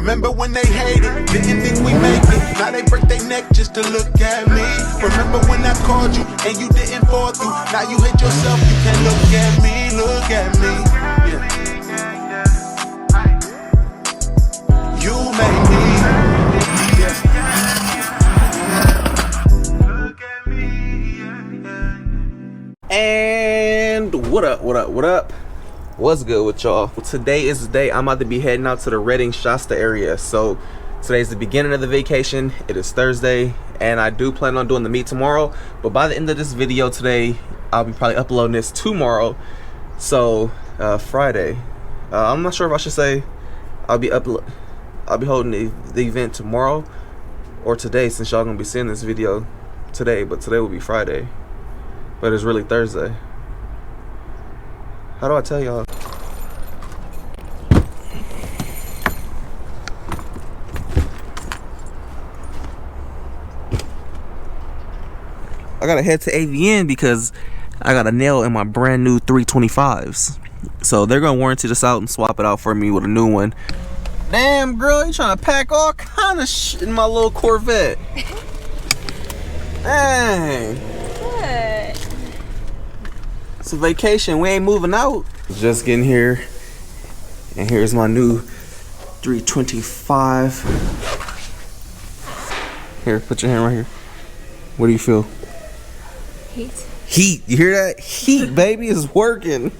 Remember when they hated, didn't think we make it. Now they break their neck just to look at me. Remember when I called you and you didn't fall through. Now you hate yourself, you can't look at me, look at me. Yeah. You made me. Yeah. Look at me. And what up, what up, what up? What's good with y'all? Well, today is the day I'm about to be heading out to the Reading Shasta area. So today's the beginning of the vacation. It is Thursday and I do plan on doing the meet tomorrow, but by the end of this video today I'll be probably uploading this tomorrow. So Friday, I'm not sure if I should say I'll be holding the event tomorrow or today, since y'all gonna be seeing this video today, but today will be Friday, but it's really Thursday. How do I tell y'all? I gotta head to AVN because I got a nail in my brand new 325s. So they're gonna warranty this out and swap it out for me with a new one. Damn, girl, you trying to pack all kind of shit in my little Corvette. Dang. Good. It's a vacation, we ain't moving out. Just getting here, and here's my new 325. Here, put your hand right here. What do you feel? Heat. Heat, you hear that? Heat, baby, is working.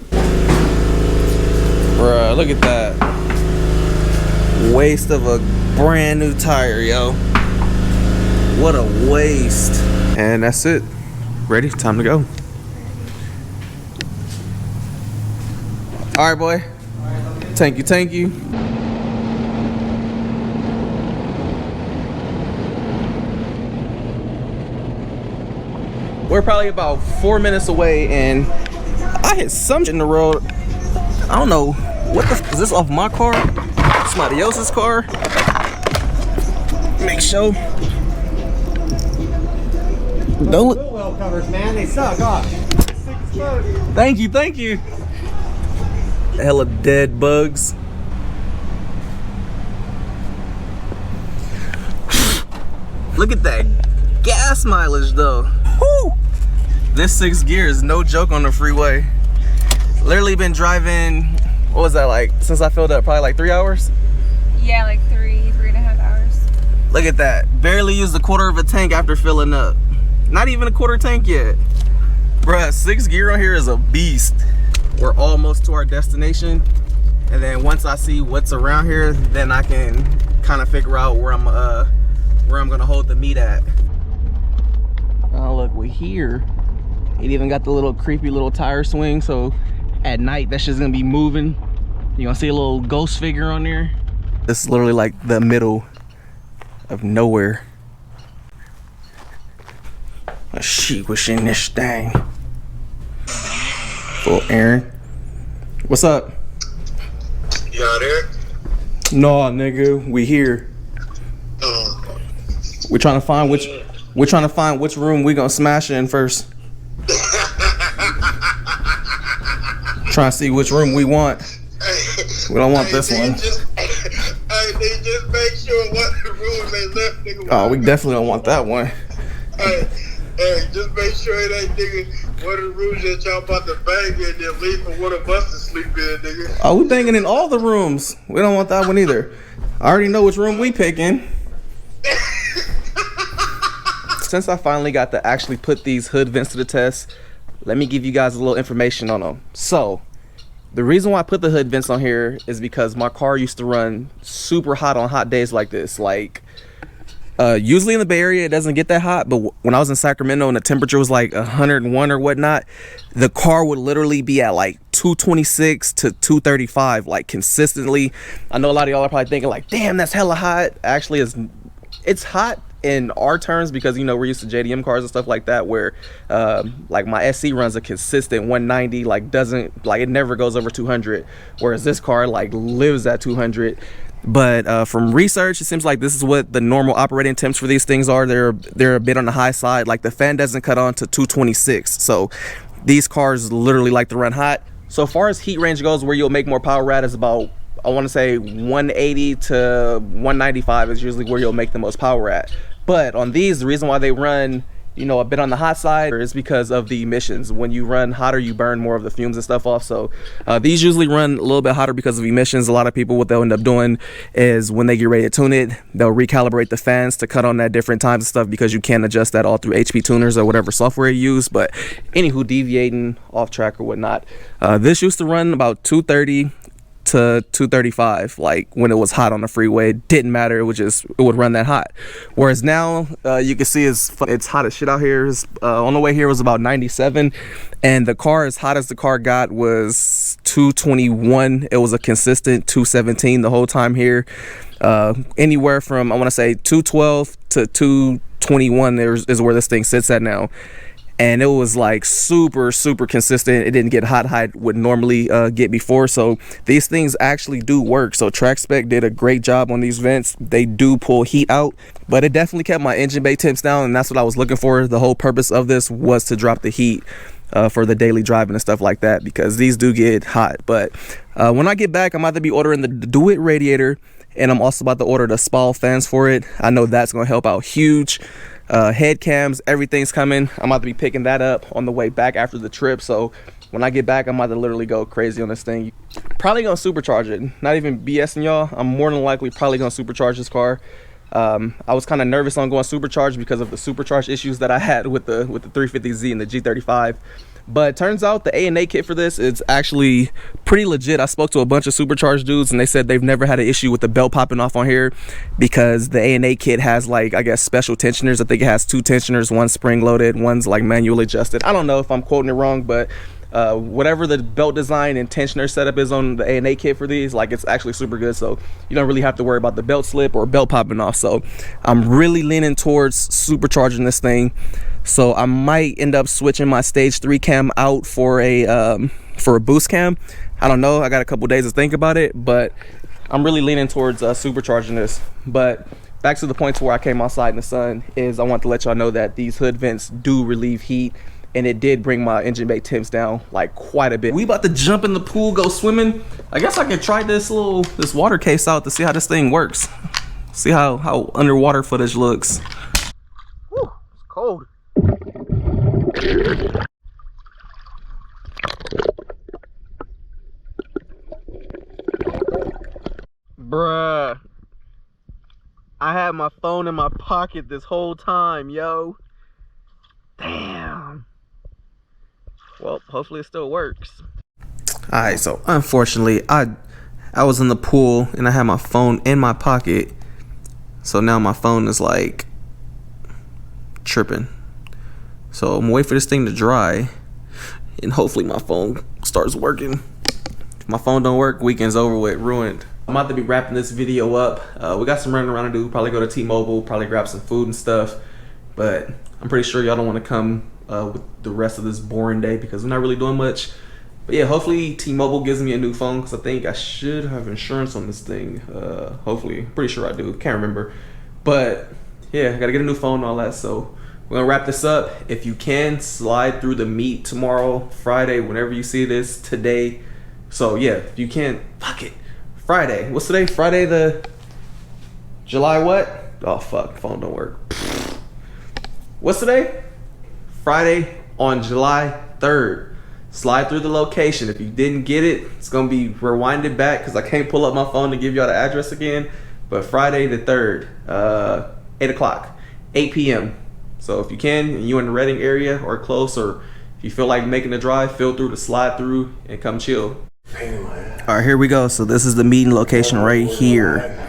Bruh, look at that. Waste of a brand new tire, yo. What a waste. And that's it. Ready? Time to go. All right, boy. Thank you, thank you. We're probably about 4 minutes away, and I hit some shit in the road. I don't know what the is this off my car? Somebody else's car? Make sure. Don't look. Well covers, man, they suck off. Thank you, thank you. Hella dead bugs. Look at that gas mileage though. Whew. This 6th gear is no joke on the freeway. Literally been driving, what was that like, since I filled up, probably like 3 hours? Yeah, like 3.5 hours. Look at that. Barely used a quarter of a tank after filling up. Not even a quarter tank yet. Bruh, 6th gear on here is a beast. We're almost to our destination, and then once I see what's around here, then I can kind of figure out where I'm gonna hold the meet at. Oh look, we're here. It even got the little creepy little tire swing, so at night that shit's gonna be moving. You're gonna see a little ghost figure on there. This is literally like the middle of nowhere. A sheep was in this thing. Oh, Aaron. What's up? You out there? No, nigga, we here. We're trying to find which room we gonna smash in first. Trying to see which room we want. We don't want this one. They just make sure what room they left, nigga. Oh, we definitely don't want that one. Hey, just make sure it ain't, nigga, one of the rooms that y'all about to bang in, then leave for one of us to sleep in, nigga. Oh, we banging in all the rooms. We don't want that one either. I already know which room we picking. Since I finally got to actually put these hood vents to the test, let me give you guys a little information on them. So, the reason why I put the hood vents on here is because my car used to run super hot on hot days like this. Like, usually in the Bay Area it doesn't get that hot, but when I was in Sacramento and the temperature was like 101 or whatnot, the car would literally be at like 226 to 235 like consistently. I know a lot of y'all are probably thinking like, damn, that's hella hot. Actually, it's hot in our terms because, you know, we're used to JDM cars and stuff like that, where like my SC runs a consistent 190, like doesn't, like it never goes over 200, whereas this car like lives at 200. But from research, it seems like this is what the normal operating temps for these things are. They're a bit on the high side. Like the fan doesn't cut on to 226, so these cars literally like to run hot. So far as heat range goes, where you'll make more power at is about I want to say 180 to 195 is usually where you'll make the most power at. But on these, the reason why they run, you know, a bit on the hot side is because of the emissions. When you run hotter, you burn more of the fumes and stuff off. So these usually run a little bit hotter because of emissions. A lot of people, what they'll end up doing is when they get ready to tune it, they'll recalibrate the fans to cut on at different times and stuff, because you can't adjust that all through HP tuners or whatever software you use. But anywho, deviating off track or whatnot, this used to run about 230 to 235. Like when it was hot on the freeway, it didn't matter, it would run that hot. Whereas now you can see it's hot as shit out here. On the way here was about 97, and the car, as hot as the car got, was 221. It was a consistent 217 the whole time here. Anywhere from, I want to say, 212 to 221 is where this thing sits at now. And it was like super consistent. It didn't get hot it would normally get before. So these things actually do work. So Track Spec did a great job on these vents. They do pull heat out, but it definitely kept my engine bay temps down, and that's what I was looking for. The whole purpose of this was to drop the heat for the daily driving and stuff like that, because these do get hot. But when I get back, I'm about to be ordering the Do-It radiator, and I'm also about to order the Spall fans for it. I know that's going to help out huge. Head cams, everything's coming. I'm about to be picking that up on the way back after the trip. So when I get back, I'm about to literally go crazy on this thing. Probably gonna supercharge it. Not even BSing y'all. I'm more than likely probably gonna supercharge this car. I was kind of nervous on going supercharged because of the supercharge issues that I had with the 350Z and the G35. But it turns out the A&A kit for this is actually pretty legit. I spoke to a bunch of supercharged dudes, and they said they've never had an issue with the belt popping off on here, because the A&A kit has, like, I guess, special tensioners. I think it has 2 tensioners, one spring loaded, one's like manually adjusted. I don't know if I'm quoting it wrong, but whatever the belt design and tensioner setup is on the A&A kit for these, like, it's actually super good. So you don't really have to worry about the belt slip or belt popping off. So I'm really leaning towards supercharging this thing. So I might end up switching my stage 3 cam out for a boost cam. I don't know, I got a couple days to think about it, but I'm really leaning towards supercharging this. But back to the point to where I came outside in the sun, is I want to let y'all know that these hood vents do relieve heat, and it did bring my engine bay temps down like quite a bit. We about to jump in the pool, go swimming. I guess I could try this water case out to see how this thing works. See how underwater footage looks. Whew, it's cold. Bruh, I had my phone in my pocket this whole time, yo. Damn. Well, hopefully it still works. Alright, so unfortunately I was in the pool and I had my phone in my pocket, so now my phone is like tripping. So I'm gonna wait for this thing to dry, and hopefully my phone starts working. If my phone don't work, weekend's over with, ruined. I'm about to be wrapping this video up. We got some running around to do. Probably go to T-Mobile, probably grab some food and stuff. But I'm pretty sure y'all don't want to come with the rest of this boring day, because we're not really doing much. But yeah, hopefully T-Mobile gives me a new phone, because I think I should have insurance on this thing. Hopefully, pretty sure I do. Can't remember. But yeah, I gotta get a new phone and all that. So we're gonna wrap this up. If you can, slide through the meet tomorrow, Friday, whenever you see this, today. So yeah, if you can, fuck it. Friday. What's today? Friday the July what? Oh fuck, phone don't work. What's today? Friday on July 3rd. Slide through the location. If you didn't get it, it's gonna be rewinded back because I can't pull up my phone to give y'all the address again. But Friday the 3rd, 8 o'clock, 8 p.m. So if you can, and you in the Reading area or close, or if you feel like making the drive, feel through to slide through and come chill. All right, here we go. So this is the meeting location right here.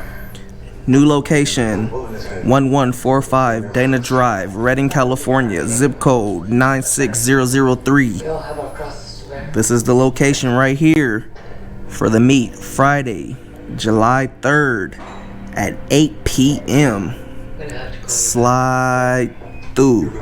New location, 1145 Dana Drive, Redding, California, zip code 96003. This is the location right here for the meet, Friday, July 3rd at 8 p.m. Slide through.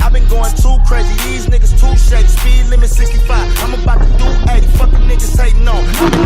I've been going too crazy, these niggas too shady, speed limit 65. I'm about to do 80. Fucking niggas hating on.